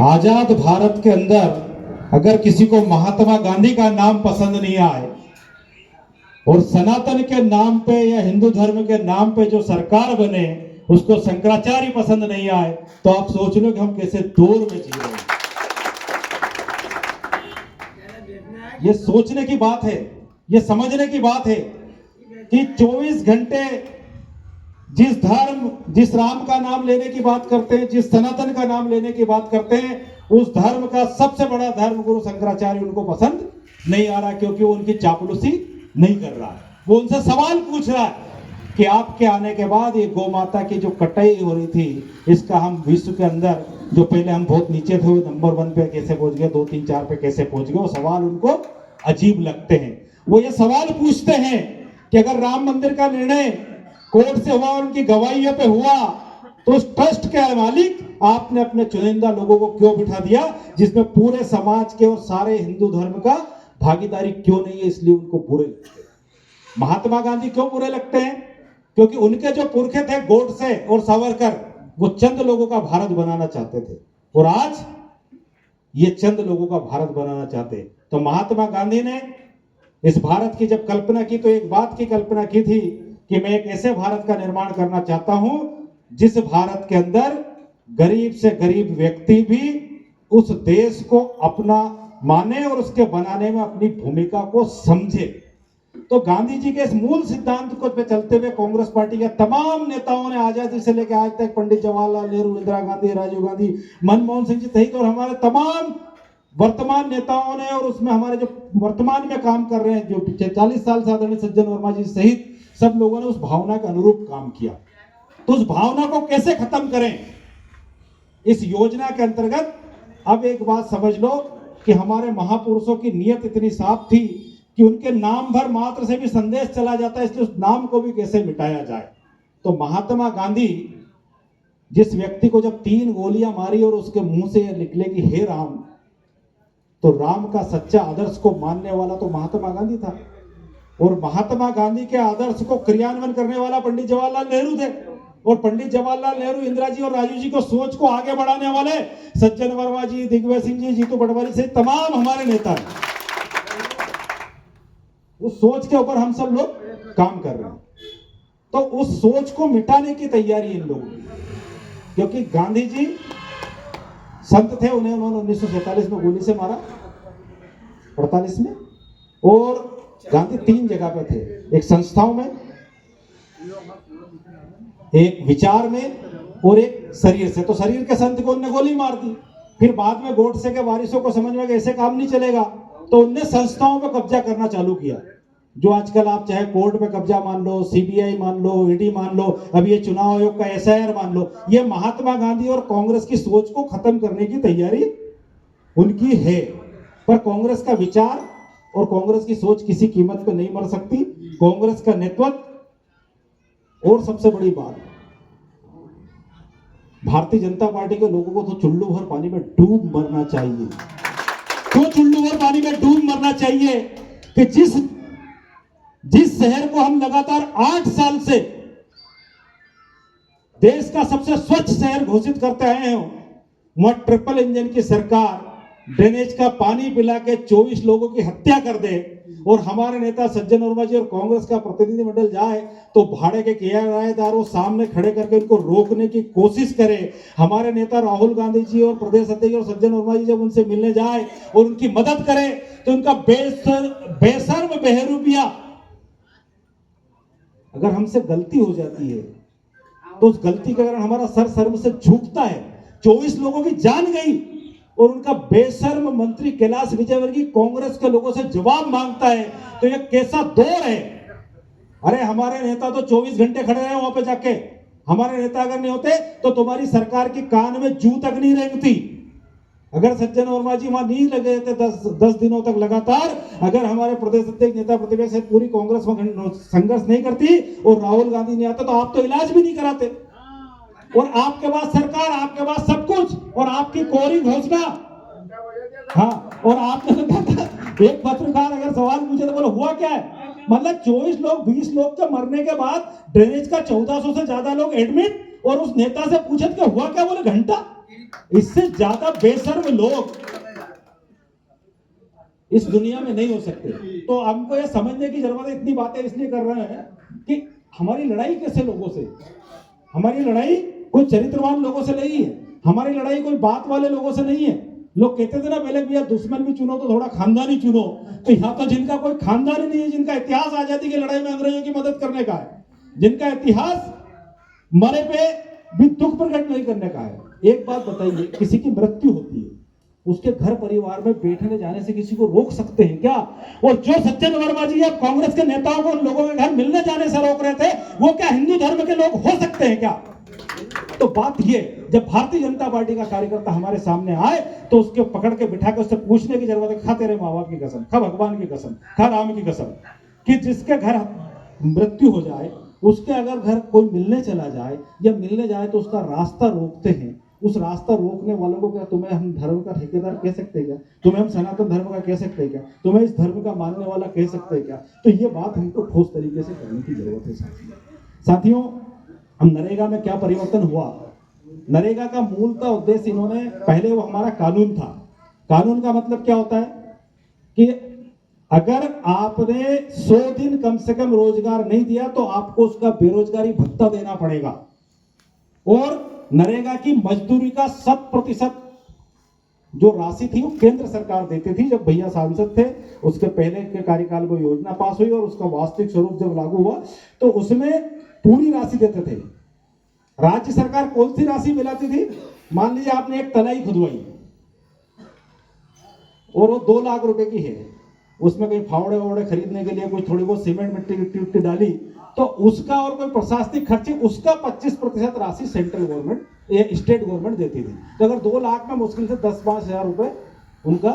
आजाद भारत के अंदर अगर किसी को महात्मा गांधी का नाम पसंद नहीं आए और सनातन के नाम पे या हिंदू धर्म के नाम पे जो सरकार बने उसको शंकराचार्य पसंद नहीं आए, तो आप सोच लो कि हम कैसे दौर में जी रहे हैं। ये सोचने की बात है, ये समझने की बात है कि 24 घंटे जिस धर्म, जिस राम का नाम लेने की बात करते हैं, जिस सनातन का नाम लेने की बात करते हैं, उस धर्म का सबसे बड़ा धर्म गुरु शंकराचार्य उनको पसंद नहीं आ रहा, क्योंकि वो उनकी चापलूसी नहीं कर रहा है। वो उनसे सवाल पूछ रहा है कि आपके आने के बाद ये गौ माता की जो कटाई हो रही थी, इसका हम विश्व के अंदर, जो पहले हम बहुत नीचे थे, वो नंबर 1 पे कैसे पहुंच गए, 2, 3, 4 पे कैसे पहुंच गए। वो सवाल उनको अजीब लगते हैं। वो ये सवाल पूछते हैं कि अगर राम मंदिर का निर्णय कोर्ट से हुआ, उनकी गवाहियों पे हुआ, तो उस ट्रस्ट के मालिक आपने अपने चुनिंदा लोगों को क्यों बिठा दिया, जिसमें पूरे समाज के और सारे हिंदू धर्म का भागीदारी क्यों नहीं है? इसलिए उनको बुरे लगते हैं। महात्मा गांधी क्यों बुरे लगते हैं? क्योंकि उनके जो पुरखे थे गोडसे और सावरकर, वो चंद लोगों का भारत बनाना चाहते थे, और आज ये चंद लोगों का भारत बनाना चाहते। तो महात्मा गांधी ने इस भारत की जब कल्पना की, तो एक बात की कल्पना की थी कि मैं एक ऐसे भारत का निर्माण करना चाहता हूं जिस भारत के अंदर गरीब से गरीब व्यक्ति भी उस देश को अपना माने और उसके बनाने में अपनी भूमिका को समझे। तो गांधी जी के इस मूल सिद्धांत को पे चलते हुए कांग्रेस पार्टी के तमाम नेताओं ने आजादी से लेकर आज तक, पंडित जवाहरलाल नेहरू, इंदिरा गांधी, राजीव गांधी, मनमोहन सिंह जी सहित, और हमारे तमाम वर्तमान नेताओं ने, और उसमें हमारे जो वर्तमान में काम कर रहे हैं, जो पिछले 40 साल से आदरणीय सज्जन वर्मा जी सहित सब लोगों ने उस भावना के अनुरूप काम किया। तो उस भावना को कैसे खत्म करें? इस योजना के अंतर्गत अब एक बात समझ लो कि हमारे महापुरुषों की नीयत इतनी साफ थी कि उनके नाम भर मात्र से भी संदेश चला जाता है, इसलिए उस नाम को भी कैसे मिटाया जाए। तो महात्मा गांधी जिस व्यक्ति को जब 3 गोलियां मारी और उसके मुंह से निकले कि हे राम, तो राम का सच्चा आदर्श को मानने वाला तो महात्मा गांधी था, और महात्मा गांधी के आदर्श को क्रियान्वयन करने वाला पंडित जवाहरलाल नेहरू थे, और पंडित जवाहरलाल नेहरू, इंदिरा जी और राजीव जी को सोच को आगे बढ़ाने वाले सज्जन वर्मा जी, दिग्विजय सिंह जी, जीतू पटवारी से तमाम हमारे नेता हैं। उस सोच के ऊपर हम सब लोग काम कर रहे हैं। तो उस सोच को मिटाने की तैयारी इन लोगों की, क्योंकि गांधी जी संत थे, उन्होंने 1947 में गोली से मारा, 48 में, और गांधी 3 जगह पे थे, एक संस्थाओं में, एक विचार में, और एक शरीर से। तो शरीर के संत को उन्होंने गोली मार दी। फिर बाद में गोडसे के वारिसों को समझ में ऐसे काम नहीं चलेगा, तो उनने संस्थाओं पर कब्जा करना चालू किया। जो आजकल आप चाहे कोर्ट पे कब्जा मान लो, सीबीआई मान लो, ईडी मान लो, अब ये चुनाव आयोग का एसआईआर मान लो, ये महात्मा गांधी और कांग्रेस की सोच को खत्म करने की तैयारी उनकी है। पर कांग्रेस का विचार और कांग्रेस की सोच किसी कीमत पे नहीं मर सकती। कांग्रेस का नेतृत्व, और सबसे बड़ी बात, भारतीय जनता पार्टी के लोगों को तो चुल्लू भर पानी में डूब मरना चाहिए, तो चुल्लू भर पानी में डूब मरना चाहिए कि जिस शहर को हम लगातार 8 साल से देश का सबसे स्वच्छ शहर घोषित करते आए हैं, वहां ट्रिपल इंजन की सरकार ड्रेनेज का पानी पिला के 24 लोगों की हत्या कर दे, और हमारे नेता सज्जन वर्मा जी और कांग्रेस का प्रतिनिधिमंडल जाए तो भाड़े के किराएदारों सामने खड़े करके उनको रोकने की कोशिश करे। हमारे नेता राहुल गांधी जी और प्रदेश अध्यक्ष और सज्जन वर्मा जी जब उनसे मिलने जाए और उनकी मदद करे, तो उनका बेशर्म बेहरूपिया, अगर हमसे गलती हो जाती है तो उस गलती के कारण हमारा सर शर्म से झुकता है। 24 लोगों की जान गई, और उनका बेशर्म मंत्री कैलाश विजयवर्गीय कांग्रेस के लोगों से जवाब मांगता है, तो ये कैसा दौर है? अरे हमारे नेता तो 24 घंटे खड़े रहे वहां पे जाके। हमारे नेता अगर नहीं होते तो तुम्हारी सरकार की कान में जू तक नहीं रेंगती। अगर सज्जन वर्मा जी वहां नहीं लगे थे 10 दिनों तक लगातार, अगर हमारे प्रदेश अध्यक्ष नेता प्रतिपक्ष से पूरी कांग्रेस संघर्ष नहीं करती और राहुल गांधी नहीं आता, तो आप तो इलाज भी नहीं कराते, और आपके पास सरकार, आपके पास सब कुछ, और आपकी कोरी घोषणा। हाँ, और आपने एक पत्रकार अगर सवाल पूछे तो बोलो हुआ क्या है? मतलब 24 लोग, 20 लोग के मरने के बाद ड्रेनेज का 1400 से ज्यादा लोग एडमिट, और उस नेता से पूछे कि हुआ क्या? बोले घंटा। इससे ज्यादा बेशर्म लोग इस दुनिया में नहीं हो सकते। तो हमको ये समझने की जरूरत है, इतनी बातें इसलिए कर रहे हैं कि हमारी लड़ाई कैसे लोगों से, हमारी लड़ाई कोई चरित्रवान लोगों से नहीं है, हमारी लड़ाई कोई बात वाले लोगों से नहीं है। लोग कहते थे ना पहले भैया दुश्मन भी चुनो तो थोड़ा खानदानी चुनो, तो यहाँ तो जिनका कोई खानदान ही नहीं है, जिनका इतिहास आजादी की लड़ाई में अंग्रेजों की मदद करने का है, जिनका इतिहास मरे पे भी दुख प्रकट नहीं करने का है। एक बात बताइए, किसी की मृत्यु होती है, उसके घर परिवार में बैठने जाने से किसी को रोक सकते हैं क्या? और जो सज्जन वर्मा जी या कांग्रेस के नेताओं को लोगों के घर मिलने जाने से रोक रहे थे, वो क्या हिंदू धर्म के लोग हो सकते हैं क्या? तो बात ये, जब भारतीय जनता पार्टी का कार्यकर्ता हमारे सामने आए तो उसके पकड़ के बिठा के उससे पूछने की जरूरत है, खा तेरे माँ बाप की कसम, खा भगवान की कसम, खा राम की कसम, कि जिसके घर मृत्यु हो जाए, उसके अगर घर कोई मिलने चला जाए या मिलने जाए तो उसका रास्ता रोकते हैं, उस रास्ता रोकने वालों को क्या तुम्हें हम धर्म का ठेकेदार कह सकते हैं क्या? तुम्हें हम सनातन धर्म का कह सकते हैं क्या? तुम्हें इस धर्म का मानने वाला कह सकते हैं क्या? तो ये बात हमको ठोस तरीके से करने की जरूरत है साथियों। हम नरेगा में क्या परिवर्तन हुआ? नरेगा का मूलतः उद्देश्य इन्होंने, पहले वो हमारा कानून था। कानून का मतलब क्या होता है कि अगर आपने 100 दिन कम से कम रोजगार नहीं दिया तो आपको उसका बेरोजगारी भत्ता देना पड़ेगा। और नरेगा की मजदूरी का 100% जो राशि थी वो केंद्र सरकार देती थी। जब भैया सांसद थे उसके पहले के कार्यकाल में योजना पास हुई और उसका वास्तविक स्वरूप जब लागू हुआ तो उसमें पूरी राशि देते थे। राज्य सरकार कौन सी राशि मिलाती थी? मान लीजिए आपने एक तलाई खुदवाई और वो 2 लाख रुपए की है, उसमें कहीं फावड़े वावड़े खरीदने के लिए कुछ थोड़ी बहुत सीमेंट मिट्टी डाली तो उसका और कोई प्रशासनिक खर्चे उसका 25% राशि सेंट्रल गवर्नमेंट या स्टेट गवर्नमेंट देती थी। तो अगर 2 लाख में मुश्किल से 10-5 हजार रुपए उनका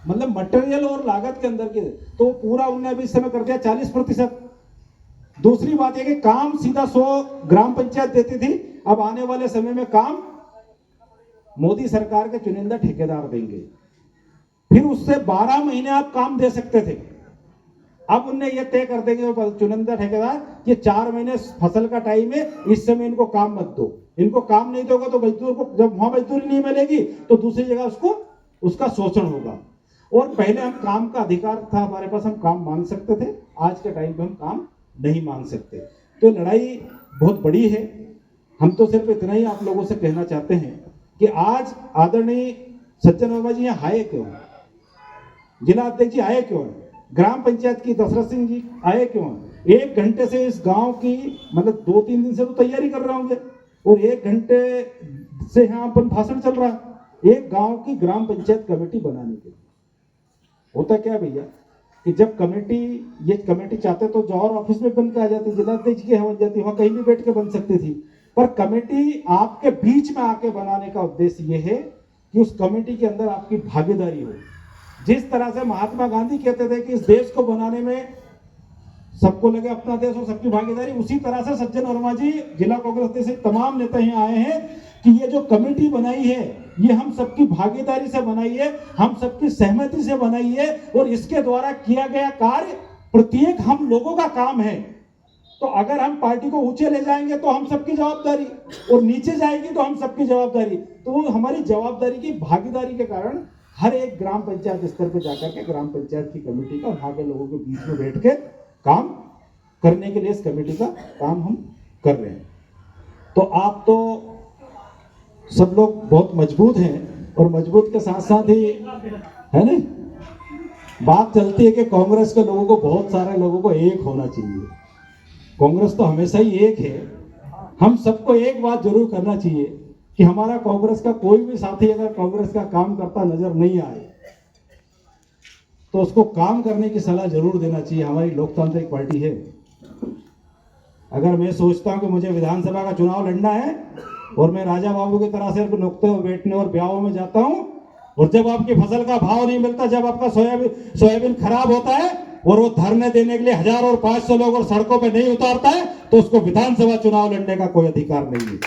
मतलब मटेरियल और लागत के अंदर के, तो पूरा उनने अभी इस समय कर दिया 40%। दूसरी बात यह कि काम सीधा 100 ग्राम पंचायत देती थी, अब आने वाले समय में काम मोदी सरकार के चुनिंदा ठेकेदार देंगे। फिर उससे 12 महीने आप काम दे सकते थे, अब उनने ये तय कर देंगे चुनिंदा ठेकेदार कि 4 महीने फसल का टाइम है, इस समय इनको काम मत दो। इनको काम नहीं दोगे तो मजदूर को, जब वहां मजदूरी नहीं मिलेगी तो दूसरी जगह उसको उसका शोषण होगा। और पहले हम काम का अधिकार था हमारे पास, हम काम मांग सकते थे, आज के टाइम पे हम काम नहीं मांग सकते। तो लड़ाई बहुत बड़ी है। हम तो सिर्फ इतना ही आप लोगों से कहना चाहते हैं कि आज आदरणीय सज्जन वर्मा जी यहाँ आए क्यों, जिला अध्यक्ष जी आए क्यों, ग्राम पंचायत की दशरथ सिंह जी आए क्यों? 1 घंटे से इस गांव की मतलब 2-3 दिन से तो तैयारी कर रहे होंगे और 1 घंटे से यहाँ पर भाषण चल रहा है एक गांव की ग्राम पंचायत कमेटी बनाने के लिए। होता क्या भैया कि जब ये कमेटी चाहते तो जौहर ऑफिस में बन के आ जाती, जिला अध्यक्ष की यहाँ बन जाती, वहां कहीं भी बैठ के बन सकती थी। पर कमेटी आपके बीच में आके बनाने का उद्देश्य यह है कि उस कमेटी के अंदर आपकी भागीदारी हो। जिस तरह से महात्मा गांधी कहते थे कि इस देश को बनाने में सबको लगे अपना देश और सबकी भागीदारी, उसी तरह से सज्जन वर्मा जी जिला कांग्रेस से तमाम नेता यहाँ आए हैं कि ये जो कमेटी बनाई है ये हम सबकी भागीदारी से बनाई है, हम सबकी सहमति से बनाई है और इसके द्वारा किया गया कार्य प्रत्येक हम लोगों का काम है। तो अगर हम पार्टी को ऊंचे ले जाएंगे तो हम सबकी जवाबदारी और नीचे जाएगी तो हम सबकी जवाबदारी। तो हमारी जवाबदारी की भागीदारी के कारण हर एक ग्राम पंचायत स्तर पर जाकर के ग्राम पंचायत की कमेटी का वहां के लोगों के बीच में बैठ के काम करने के लिए इस कमेटी का काम हम कर रहे हैं। तो आप तो सब लोग बहुत मजबूत हैं और मजबूत के साथ साथ ही है ना बात चलती है कि कांग्रेस के लोगों को, बहुत सारे लोगों को एक होना चाहिए। कांग्रेस तो हमेशा ही एक है। हम सबको एक बात जरूर करना चाहिए कि हमारा कांग्रेस का कोई भी साथी अगर कांग्रेस का काम करता नजर नहीं आए तो उसको काम करने की सलाह जरूर देना चाहिए। हमारी लोकतांत्रिक पार्टी है। अगर मैं सोचता हूं कि मुझे विधानसभा का चुनाव लड़ना है और मैं राजा बाबू की तरह से नुक्ते और बैठने और ब्याहों में जाता हूं और जब आपकी फसल का भाव नहीं मिलता, जब आपका सोयाबीन खराब होता है और वो धरने देने के लिए 1000 और 500 लोग और सड़कों पे नहीं उतारता है तो उसको विधानसभा चुनाव लड़ने का कोई अधिकार नहीं है।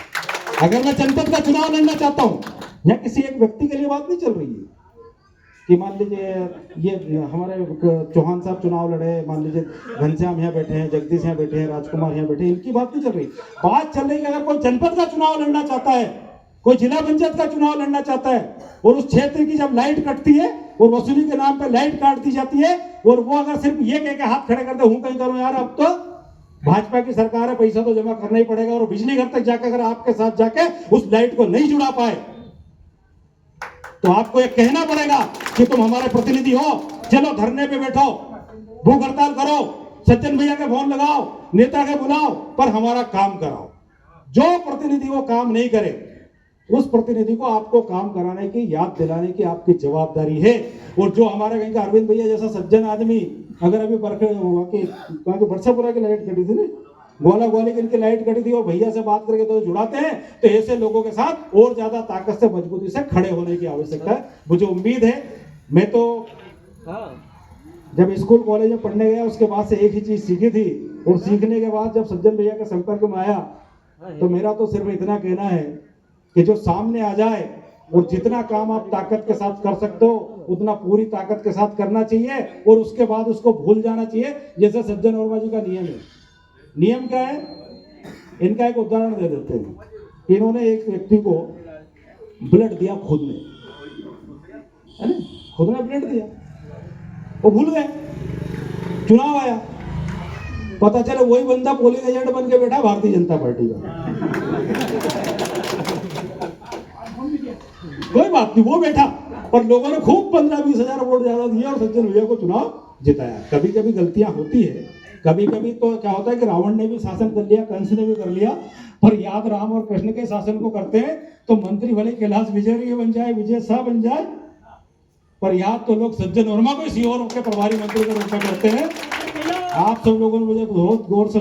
अगर मैं जनपद का चुनाव लड़ना चाहता हूं, यह किसी एक व्यक्ति के लिए बात नहीं चल रही है कि मान लीजिए ये हमारे चौहान साहब चुनाव लड़े, मान लीजिए घनश्याम यहाँ बैठे हैं, जगदीश यहाँ बैठे हैं, राजकुमार यहाँ बैठे हैं, इनकी बात नहीं चल रही। बात चल रही है अगर कोई जनपद का चुनाव लड़ना चाहता है कोई जिला पंचायत का चुनाव लड़ना चाहता है और उस क्षेत्र की जब लाइट कटती है और वसूली के नाम पे लाइट काट दी जाती है और वो अगर सिर्फ ये कह के हाथ खड़े करते हूं कहीं करूं यार अब तो भाजपा की सरकार है, पैसा तो जमा करना ही पड़ेगा, और बिजली घर तक जाकर अगर आपके साथ जाके उस लाइट को नहीं जुड़ा पाए तो आपको ये कहना पड़ेगा कि तुम हमारे प्रतिनिधि हो, चलो धरने पे बैठो, भूख हड़ताल करो, सज्जन भैया के फोन लगाओ, नेता के बुलाओ, पर हमारा काम कराओ। जो प्रतिनिधि वो काम नहीं करे उस प्रतिनिधि को आपको काम कराने की, याद दिलाने की आपकी जवाबदारी है। और जो हमारे कहीं का अरविंद भैया जैसा सज्जन आदमी, अगर अभी बरसापुरा की लाइट कटी थी ना, गोला गोली की इनकी लाइट कटी थी और भैया से बात करके तो जुड़ाते हैं, तो ऐसे लोगों के साथ और ज्यादा ताकत से, मजबूती से खड़े होने की आवश्यकता है। मुझे उम्मीद है, मैं तो जब स्कूल कॉलेज में पढ़ने गया उसके बाद से एक ही चीज सीखी थी, और सीखने के बाद जब सज्जन भैया के संपर्क में आया तो मेरा तो सिर्फ इतना कहना है कि जो सामने आ जाए और जितना काम आप ताकत के साथ कर सकते हो उतना पूरी ताकत के साथ करना चाहिए, और उसके बाद उसको भूल जाना चाहिए। जैसे सज्जन वर्मा जी का नियम है। नियम क्या है? इनका एक उदाहरण दे देते हैं। इन्होंने एक व्यक्ति को ब्लड दिया खुद ने, है ना? खुद ने ब्लड दिया, वो भूल गए, चुनाव आया, पता चला वही बंदा पोलिंग एजेंट बन के बैठा भारतीय जनता पार्टी का। कोई बात नहीं, वो बैठा, पर लोगों ने खूब 15-20 हजार वोट ज्यादा दिए और सज्जन भैया को चुनाव जिताया। कभी कभी गलतियां होती है, कभी कभी तो क्या होता है कि रावण ने भी शासन कर लिया, कंस ने भी कर लिया, पर याद राम और कृष्ण के शासन को करते हैं तो मंत्री भले कैलाश विजय बन जाए, विजय शाह बन जाए, पर याद तो लोग सज्जन वर्मा को सीओर के प्रभारी मंत्री के रूप में करते हैं। आप सब लोगों ने मुझे बहुत गौर से